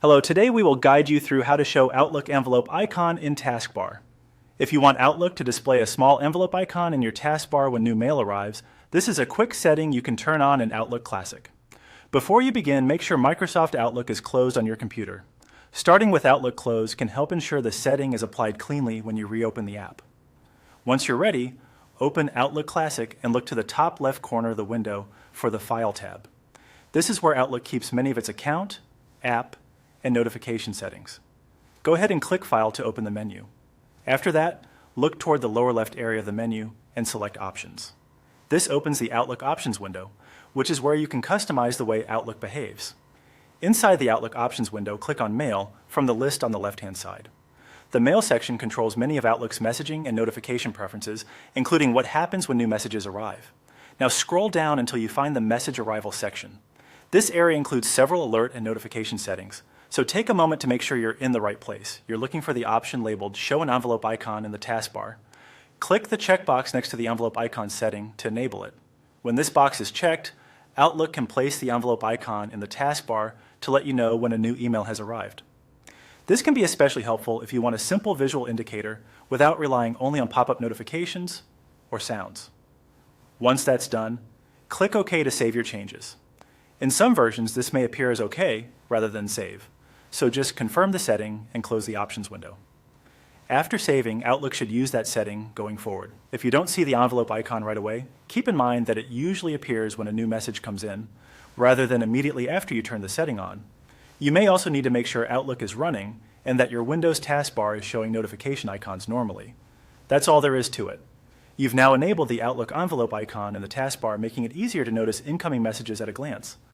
Hello, today we will guide you through how to show Outlook envelope icon in Taskbar. If you want Outlook to display a small envelope icon in your taskbar when new mail arrives, this is a quick setting you can turn on in Outlook Classic. Before you begin, make sure Microsoft Outlook is closed on your computer. Starting with Outlook closed can help ensure the setting is applied cleanly when you reopen the app. Once you're ready, open Outlook Classic and look to the top left corner of the window for the File tab. This is where Outlook keeps many of its account, app, and notification settings. Go ahead and click File to open the menu. After that, look toward the lower left area of the menu and select Options. This opens the Outlook Options window, which is where you can customize the way Outlook behaves. Inside the Outlook Options window, click on Mail from the list on the left-hand side. The Mail section controls many of Outlook's messaging and notification preferences, including what happens when new messages arrive. Now scroll down until you find the Message Arrival section. This area includes several alert and notification settings, so take a moment to make sure you're in the right place. You're looking for the option labeled Show an Envelope Icon in the taskbar. Click the checkbox next to the envelope icon setting to enable it. When this box is checked, Outlook can place the envelope icon in the taskbar to let you know when a new email has arrived. This can be especially helpful if you want a simple visual indicator without relying only on pop-up notifications or sounds. Once that's done, click OK to save your changes. In some versions, this may appear as OK rather than Save, so just confirm the setting and close the Options window. After saving, Outlook should use that setting going forward. If you don't see the envelope icon right away, keep in mind that it usually appears when a new message comes in, rather than immediately after you turn the setting on. You may also need to make sure Outlook is running and that your Windows taskbar is showing notification icons normally. That's all there is to it. You've now enabled the Outlook envelope icon in the taskbar, making it easier to notice incoming messages at a glance.